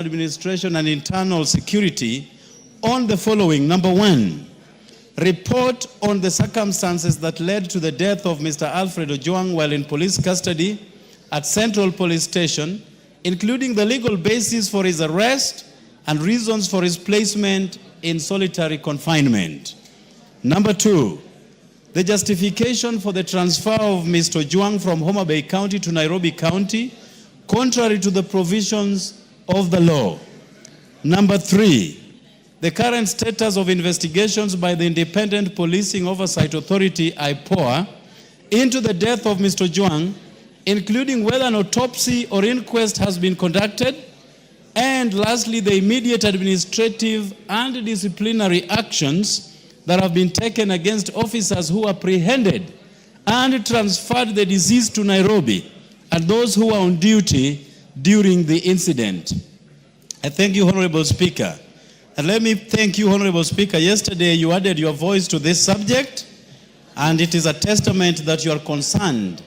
Administration and Internal Security on the following. Number one, report on the circumstances that led to the death of Mr. Alfred Ojwang while in police custody at Central Police Station, including the legal basis for his arrest and reasons for his placement in solitary confinement. Number two, the justification for the transfer of Mr. Ojwang from Homa Bay County to Nairobi County, contrary to the provisions of the law. Number three, the current status of investigations by the Independent Policing Oversight Authority, IPOA, into the death of Mr. Ojwang, including whether an autopsy or inquest has been conducted, and lastly, the immediate administrative and disciplinary actions that have been taken against officers who apprehended and transferred the deceased to Nairobi and those who were on duty during the incident. I thank you, Honorable Speaker. And let me thank you, Honorable Speaker. Yesterday, you added your voice to this subject, and it is a testament that you are concerned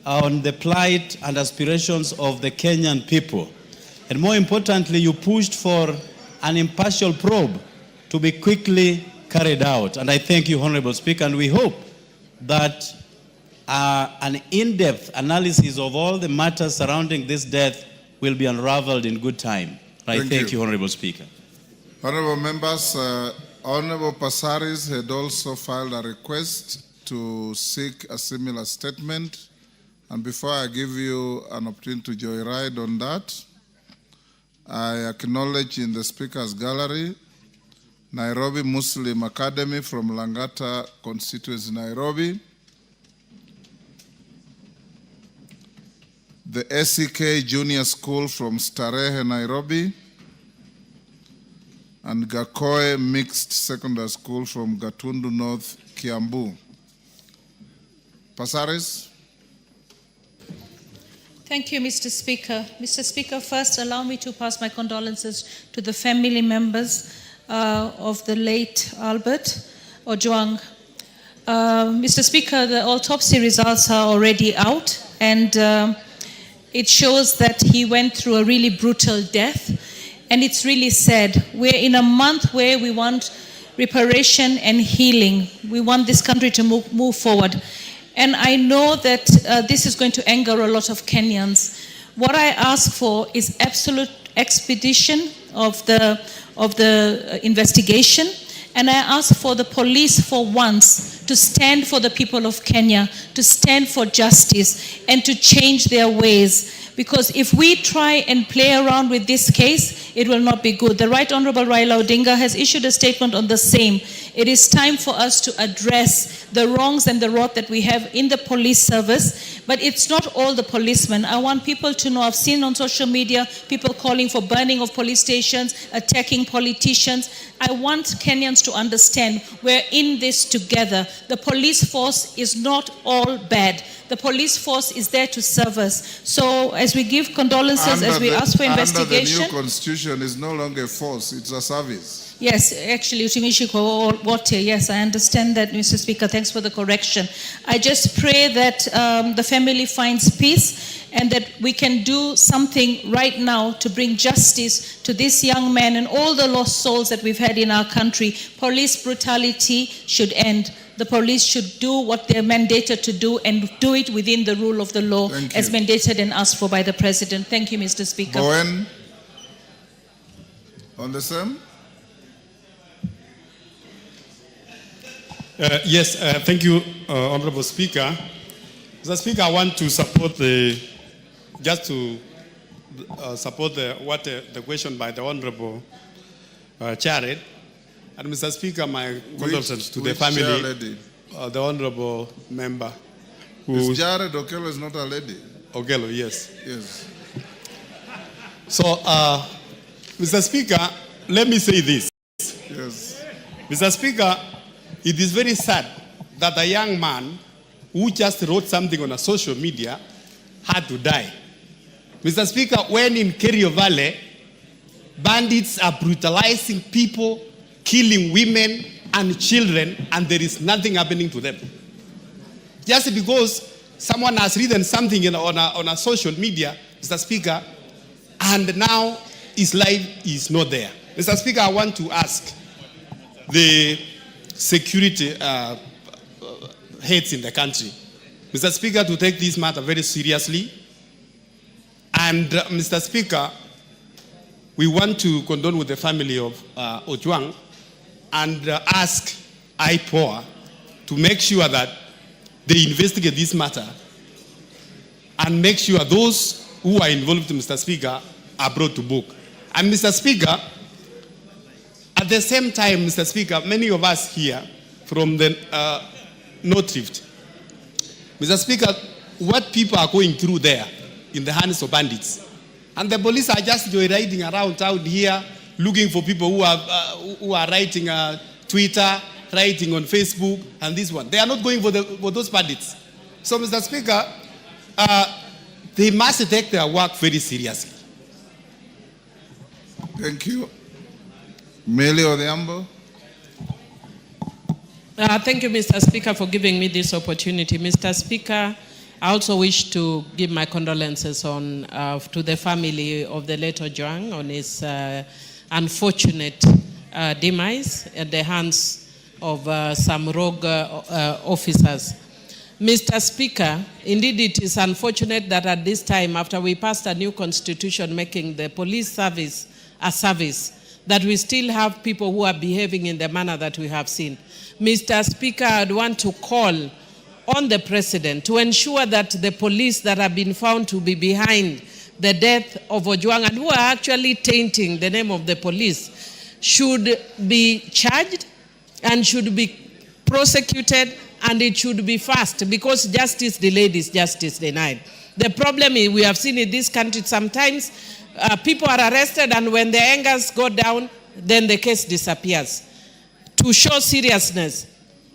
on the plight and aspirations of the Kenyan people. And more importantly, you pushed for an impartial probe to be quickly carried out. And I thank you, Honorable Speaker, and we hope that an in-depth analysis of all the matters surrounding this death will be unraveled in good time. I thank you, Honorable Speaker. Honorable members, Honorable Passaris had also filed a request to seek a similar statement. And before I give you an opportunity to joyride on that, I acknowledge in the Speaker's gallery Nairobi Muslim Academy from Langata constituency, Nairobi, the SEK Junior School from Starehe, Nairobi, and Gakoe Mixed Secondary School from Gatundu North, Kiambu. Passaris. Thank you, Mr. Speaker. Mr. Speaker, first allow me to pass my condolences to the family members of the late Albert Ojwang. Mr. Speaker, the autopsy results are already out, and it shows that he went through a really brutal death, and it's really sad. We're in a month where we want reparation and healing. We want this country to move forward. And I know that this is going to anger a lot of Kenyans. What I ask for is absolute expedition of the investigation, and I ask for the police for once to stand for the people of Kenya, to stand for justice, and to change their ways. Because if we try and play around with this case, it will not be good. The Right Honorable Raila Odinga has issued a statement on the same. It is time for us to address the wrongs and the rot that we have in the police service, but it's not all the policemen. I want people to know, I've seen on social media people calling for burning of police stations, attacking politicians. I want Kenyans to understand we're in this together. The police force is not all bad. The police force is there to serve us. So as we give condolences, as we ask for investigation. Under the new constitution is no longer a force, it's a service. Yes, actually, yes, I understand that, Mr. Speaker. Thanks for the correction. I just pray that the family finds peace and that we can do something right now to bring justice to this young man and all the lost souls that we've had in our country. Police brutality should end. The police should do what they're mandated to do and do it within the rule of the law as mandated and asked for by the President. Thank you, Mr. Speaker. Bowen, on the same? Yes, thank you, Honorable Speaker. Mr. Speaker, I want to support the question by the Honorable Jared. And Mr. Speaker, my condolences to the family, the Honorable member. Is Jared Okello is not a lady? Okello, yes. Yes. So, Mr. Speaker, let me say this. Yes. Mr. Speaker, it is very sad that a young man who just wrote something on a social media had to die. Mr. Speaker, when in Kerio Valley, bandits are brutalizing people, killing women and children, and there is nothing happening to them. Just because someone has written something on a social media, Mr. Speaker, and now his life is not there. Mr. Speaker, I want to ask the security heads in the country, Mr. Speaker, to take this matter very seriously. And Mr. Speaker, we want to condole with the family of Ojwang and ask IPOA to make sure that they investigate this matter and make sure those who are involved, Mr. Speaker, are brought to book. And Mr. Speaker, at the same time, Mr. Speaker, many of us here from the North Rift, Mr. Speaker, what people are going through there in the hands of bandits. And the police are just joyriding around town here, looking for people who are writing Twitter, writing on Facebook, and this one. They are not going for those bandits. So, Mr. Speaker, they must take their work very seriously. Thank you. Mele Odhiambo. Thank you, Mr. Speaker, for giving me this opportunity. Mr. Speaker, I also wish to give my condolences to the family of the late Ojwang on his unfortunate demise at the hands of some rogue officers. Mr. Speaker, indeed it is unfortunate that at this time, after we passed a new constitution making the police service a service, that we still have people who are behaving in the manner that we have seen. Mr. Speaker, I'd want to call on the President to ensure that the police that have been found to be behind the death of Ojwang and who are actually tainting the name of the police should be charged and should be prosecuted, and it should be fast, because justice delayed is justice denied. The problem is we have seen in this country sometimes people are arrested, and when their angers go down, then the case disappears. To show seriousness,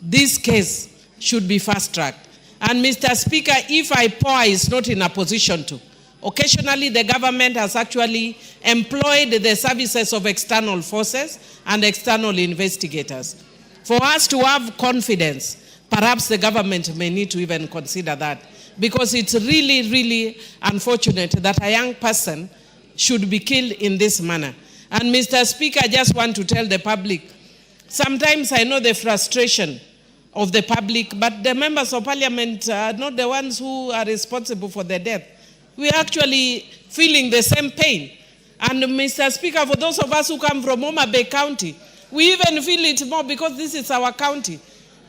this case should be fast-tracked. And Mr. Speaker, if IPOA is not in a position to, occasionally the government has actually employed the services of external forces and external investigators. For us to have confidence, perhaps the government may need to even consider that, because it's really, really unfortunate that a young person should be killed in this manner. And Mr. Speaker, I just want to tell the public, sometimes I know the frustration of the public, but the members of parliament are not the ones who are responsible for the death. We are actually feeling the same pain. And Mr. Speaker, for those of us who come from Homa Bay County, we even feel it more because this is our county.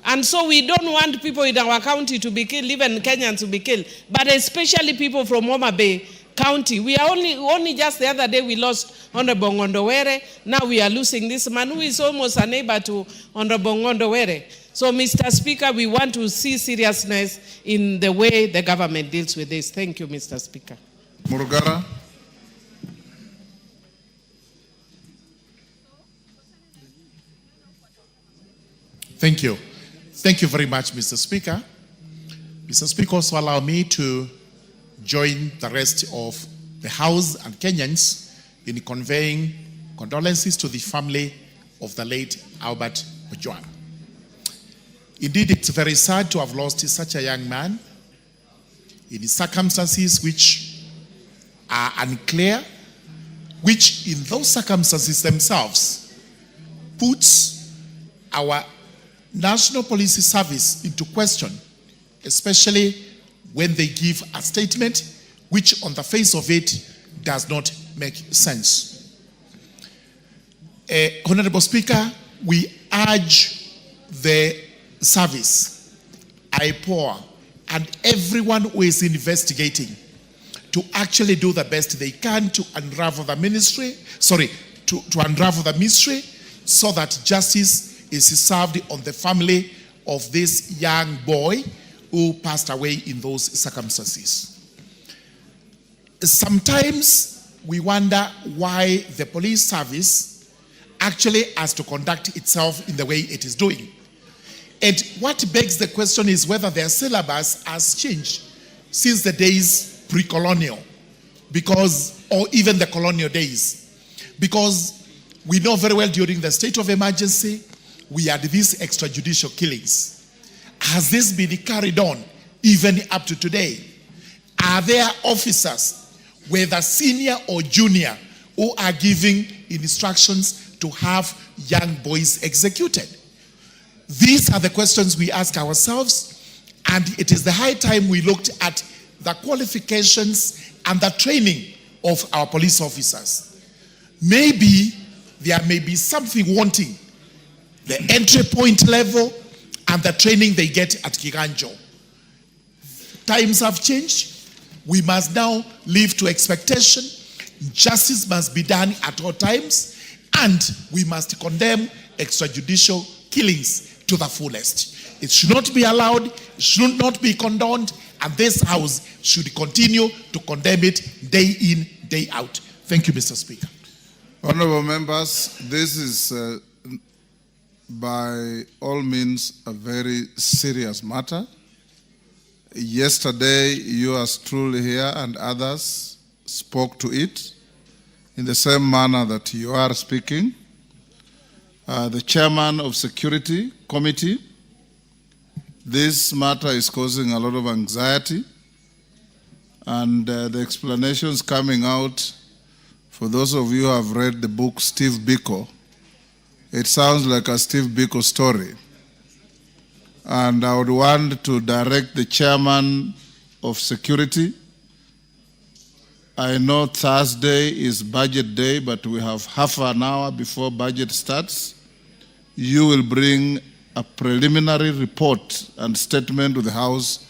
And so we don't want people in our county to be killed, even Kenyans to be killed, but especially people from Homa Bay County. We are only just the other day we lost Honorable Ngondowere. Now we are losing this man who is almost a neighbor to Honorable Ngondowere. So, Mr. Speaker, we want to see seriousness in the way the government deals with this. Thank you, Mr. Speaker. Murugara. Thank you. Thank you very much, Mr. Speaker. Mr. Speaker, also allow me to join the rest of the House and Kenyans in conveying condolences to the family of the late Albert Ojwang. Indeed, it's very sad to have lost such a young man in circumstances which are unclear, which in those circumstances themselves puts our National Police Service into question, especially when they give a statement which on the face of it does not make sense. Honorable Speaker, we urge the service, IPOA, and everyone who is investigating to actually do the best they can to unravel the mystery, to unravel the mystery so that justice is served on the family of this young boy who passed away in those circumstances. Sometimes we wonder why the police service actually has to conduct itself in the way it is doing. And what begs the question is whether their syllabus has changed since the days pre-colonial, or even the colonial days. Because we know very well during the state of emergency, we had these extrajudicial killings. Has this been carried on even up to today? Are there officers, whether senior or junior, who are giving instructions to have young boys executed? These are the questions we ask ourselves, and it is the high time we looked at the qualifications and the training of our police officers. Maybe there may be something wanting, the entry point level and the training they get at Kiganjo. Times have changed. We must now live to expectation. Justice must be done at all times, and we must condemn extrajudicial killings to the fullest. It should not be allowed, it should not be condoned, and this House should continue to condemn it day in, day out. Thank you, Mr. Speaker. Honorable members, this is by all means a very serious matter. Yesterday, yours truly here and others spoke to it in the same manner that you are speaking. The chairman of Security Committee, this matter is causing a lot of anxiety, and the explanations coming out, for those of you who have read the book Steve Biko, it sounds like a Steve Biko story. And I would want to direct the chairman of security. I know Thursday is budget day, but we have half an hour before budget starts. You will bring a preliminary report and statement to the House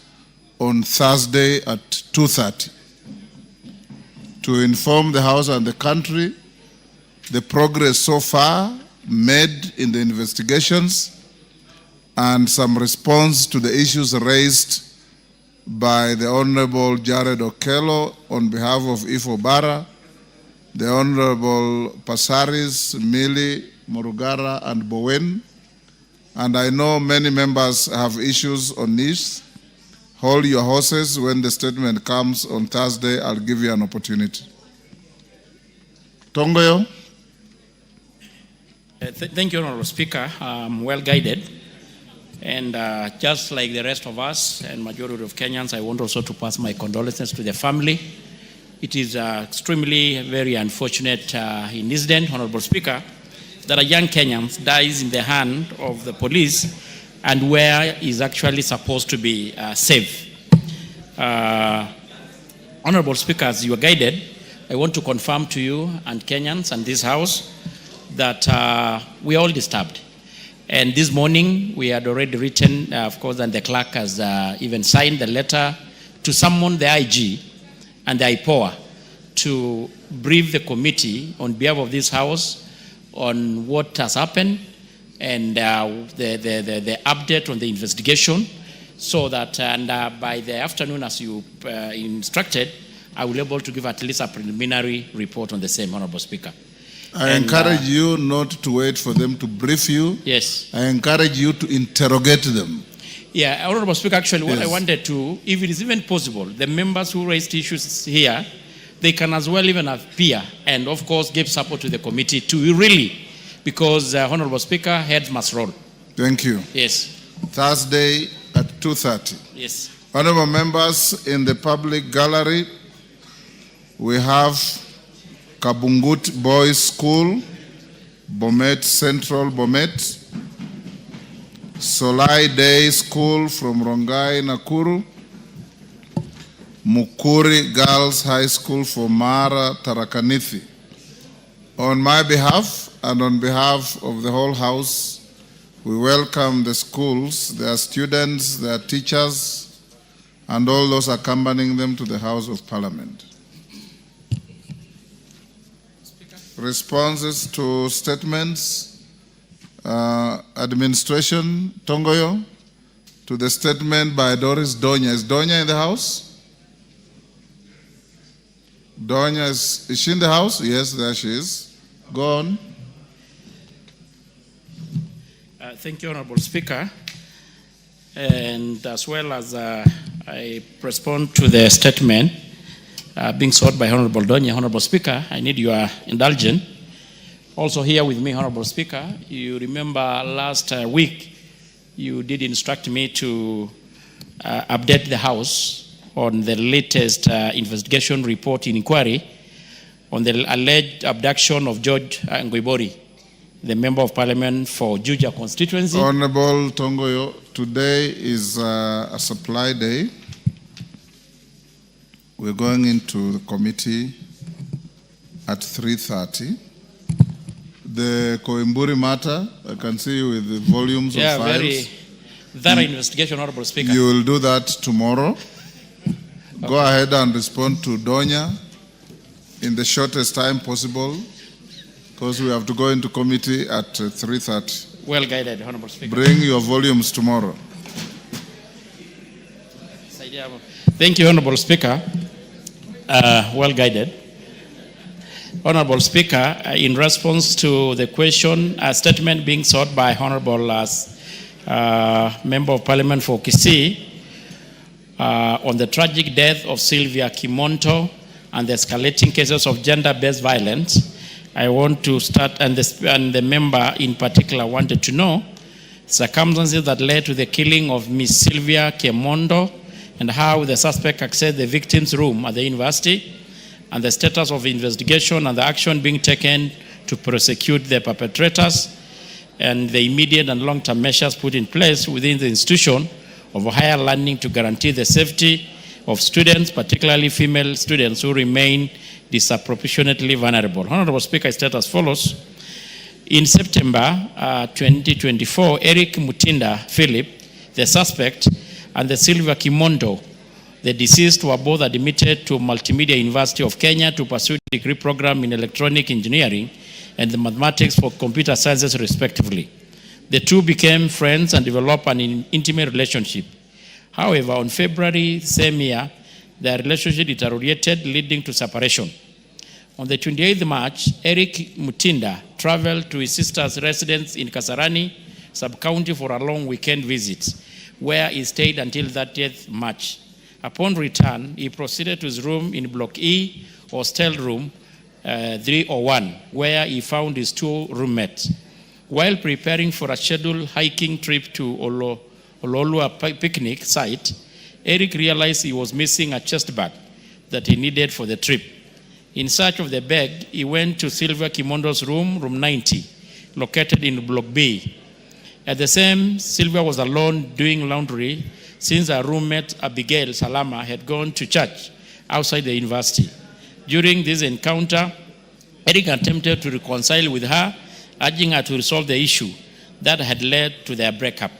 on Thursday at 2:30 to inform the House and the country the progress so far made in the investigations and some response to the issues raised by the Honorable Jared Okello on behalf of Ifo Bara, the Honorable Pasaris, Mili, Morugara, and Bowen. And I know many members have issues on this. Hold your horses. When the statement comes on Thursday, I'll give you an opportunity. Tongoyo. Thank you, Honorable Speaker. Well guided. And just like the rest of us and majority of Kenyans, I want also to pass my condolences to the family. It is extremely very unfortunate incident, Honorable Speaker, that a young Kenyan dies in the hand of the police and where is actually supposed to be safe. Honorable Speaker, as you are guided, I want to confirm to you and Kenyans and this House that we are all disturbed. And this morning, we had already written, of course, and the clerk has even signed the letter to summon the IG and the IPOA to brief the committee on behalf of this House on what has happened and the update on the investigation, so that by the afternoon, as you instructed, I will be able to give at least a preliminary report on the same, Honorable Speaker. I encourage you not to wait for them to brief you. Yes. I encourage you to interrogate them. Yeah, Honorable Speaker, actually what Yes. I wanted to, if it is even possible, the members who raised issues here, they can as well even appear and of course give support to the committee to really, because Honorable Speaker, heads must roll. Thank you. Yes. Thursday at 2:30. Yes. Honorable members, in the public gallery, we have Kabungut Boys School, Bomet Central, Bomet. Solai Day School from Rongai, Nakuru. Mukuri Girls High School for Mara, Tarakaniti. On my behalf and on behalf of the whole House, we welcome the schools, their students, their teachers, and all those accompanying them to the House of Parliament. Responses to statements, administration, Tongoyo, to the statement by Doris Donya. Is Donya in the house? Donya, is she in the house? Yes, there she is. Go on. Thank you, Honorable Speaker. And as well as I respond to the statement being sought by Honorable Donya, Honorable Speaker, I need your indulgence. Also here with me, Honorable Speaker, you remember last week you did instruct me to update the House on the latest investigation report in inquiry on the alleged abduction of George Ngoibori, the Member of Parliament for Juja constituency. Honorable Tongoyo, today is a supply day. We're going into the committee at 3:30. The Koimburi matter, I can see you with the volumes of files. Very thorough investigation, Honorable Speaker. You will do that tomorrow. Go ahead and respond to Donya in the shortest time possible, because we have to go into committee at 3:30. Well guided, Honorable Speaker. Bring your volumes tomorrow. Thank you, Honorable Speaker. Well guided. Honorable Speaker, in response to the question, a statement being sought by Honorable Member of Parliament for Kisii on the tragic death of Sylvia Kimonto and the escalating cases of gender-based violence, I want to start, and the member in particular wanted to know circumstances that led to the killing of Miss Sylvia Kimonto and how the suspect accessed the victim's room at the university, and the status of investigation and the action being taken to prosecute the perpetrators, and the immediate and long-term measures put in place within the institution of higher learning to guarantee the safety of students, particularly female students who remain disproportionately vulnerable. Honorable Speaker, I state as follows. In September 2024, Eric Mutinda Philip, the suspect, and the Sylvia Kimonto, the deceased, were both admitted to Multimedia University of Kenya to pursue a degree program in electronic engineering and the mathematics for computer sciences, respectively. The two became friends and developed an intimate relationship. However, on February same year, their relationship deteriorated, leading to separation. On the 28th March, Eric Mutinda traveled to his sister's residence in Kasarani, sub-county, for a long weekend visit, where he stayed until 30th March. Upon return, he proceeded to his room in Block E, hostel room 301, where he found his two roommates. While preparing for a scheduled hiking trip to Ololua picnic site, Eric realized he was missing a chest bag that he needed for the trip. In search of the bag, he went to Sylvia Kimondo's room, room 90, located in Block B. At the same, Sylvia was alone doing laundry since her roommate Abigail Salama had gone to church outside the university. During this encounter, Eric attempted to reconcile with her, urging her to resolve the issue that had led to their breakup.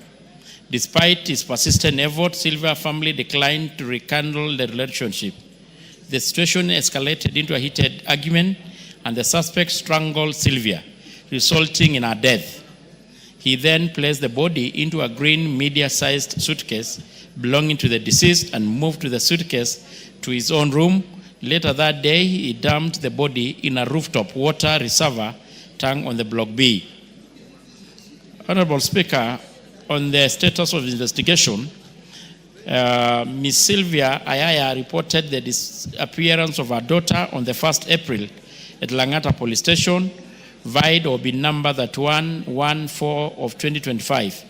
Despite his persistent efforts, Sylvia's family declined to rekindle the relationship. The situation escalated into a heated argument, and the suspect strangled Sylvia, resulting in her death. He then placed the body into a green media-sized suitcase belonging to the deceased and moved the suitcase to his own room. Later that day, he dumped the body in a rooftop water reservoir tank on the Block B. Honorable Speaker, on the status of investigation, Ms. Sylvia Ayaya reported the disappearance of her daughter on the 1st April at Langata Police Station, VIDE or bin number 3114 of 2025.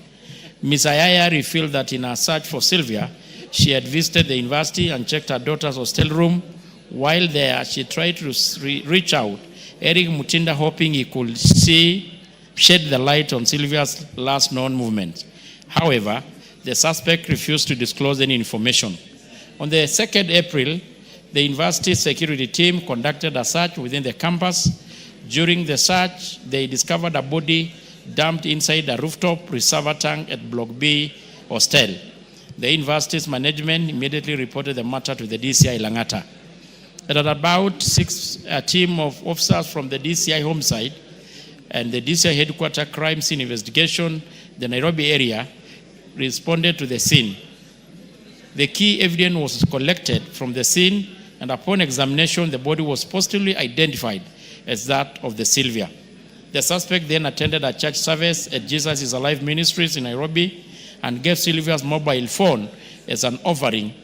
Ms. Ayaya revealed that in her search for Sylvia, she had visited the university and checked her daughter's hostel room. While there, she tried to reach out Eric Mutinda, hoping he could shed the light on Sylvia's last known movement. However, the suspect refused to disclose any information. On the 2nd April, the university security team conducted a search within the campus. During the search, they discovered a body dumped inside a rooftop reservoir tank at Block B hostel. The university's management immediately reported the matter to the DCI Langata. At about 6, a team of officers from the DCI homicide and the DCI headquarters crime scene investigation, the Nairobi area, responded to the scene. The key evidence was collected from the scene, and upon examination, the body was positively identified as that of the Sylvia. The suspect then attended a church service at Jesus is Alive Ministries in Nairobi and gave Sylvia's mobile phone as an offering,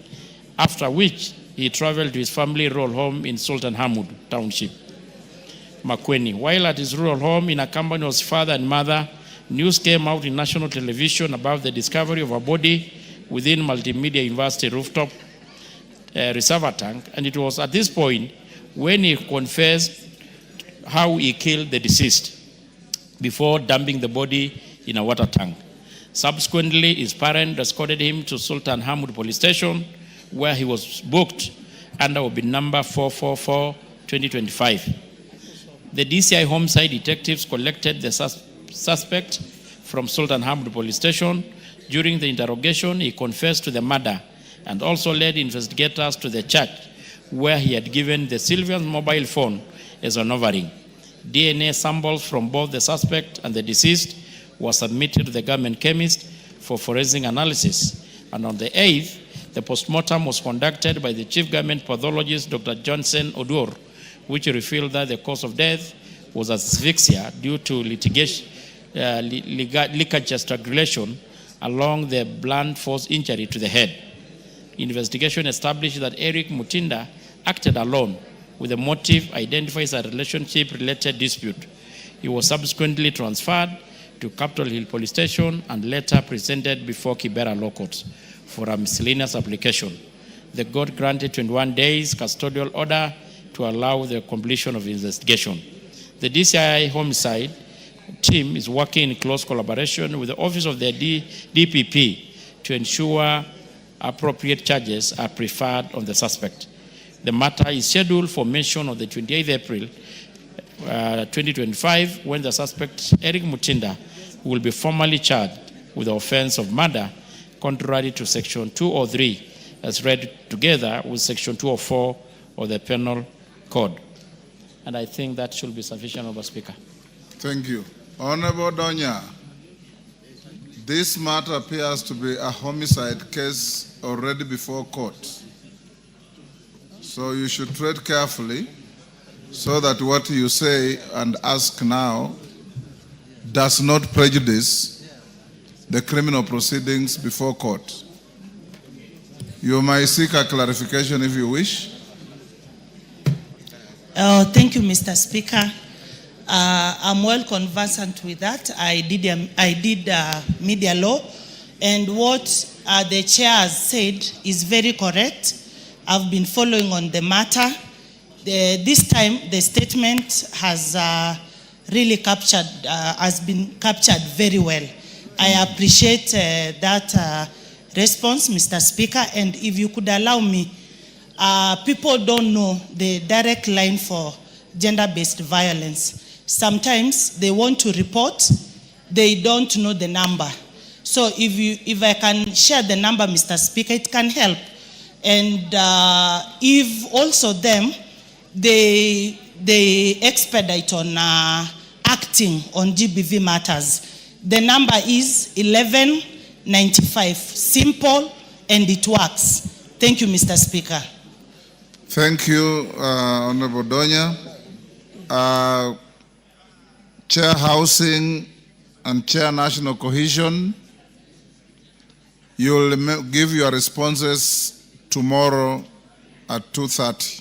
after which he traveled to his family rural home in Sultan Hamud Township, Makueni. While at his rural home in a company of his father and mother, news came out in national television about the discovery of a body within Multimedia University rooftop reservoir tank, and it was at this point when he confessed how he killed the deceased before dumping the body in a water tank. Subsequently, his parents escorted him to Sultan Hamud police station, where he was booked under OB number 444-2025. The DCI homicide detectives collected the suspect from Sultan Hamud police station. During the interrogation, he confessed to the murder and also led investigators to the church where he had given the Sylvian's mobile phone as an offering. DNA samples from both the suspect and the deceased were submitted to the government chemist for forensic analysis. And on the 8th, the postmortem was conducted by the chief government pathologist, Dr. Johnson Odur, which revealed that the cause of death was asphyxia due to leakage strangulation along the blunt force injury to the head. Investigation established that Eric Mutinda acted alone with the motive identified as a relationship-related dispute. He was subsequently transferred to Capitol Hill Police Station and later presented before Kibera Law Courts for a miscellaneous application. The court granted 21 days custodial order to allow the completion of investigation. The DCI homicide team is working in close collaboration with the Office of the DPP to ensure appropriate charges are preferred on the suspect. The matter is scheduled for mention on the 28th April 2025, when the suspect, Eric Mutinda, will be formally charged with the offense of murder, contrary to Section 203, as read together with Section 204 of the Penal Code. And I think that should be sufficient, Mr. Speaker. Thank you. Honorable Donya, this matter appears to be a homicide case already before court. So you should tread carefully so that what you say and ask now does not prejudice the criminal proceedings before court. You may seek a clarification if you wish. Thank you, Mr. Speaker. I'm well conversant with that. I did media law, and what the chair has said is very correct. I've been following on the matter. This time, the statement has really has been captured very well. I appreciate that response, Mr. Speaker, and if you could allow me, people don't know the direct line for gender-based violence. Sometimes they want to report, they don't know the number. So if I can share the number, Mr. Speaker, it can help. And if also them, they expedite on acting on GBV matters. The number is 1195. Simple, and it works. Thank you, Mr. Speaker. Thank you, Honorable Donya. Chair Housing and Chair National Cohesion, you will give your responses tomorrow at 2:30.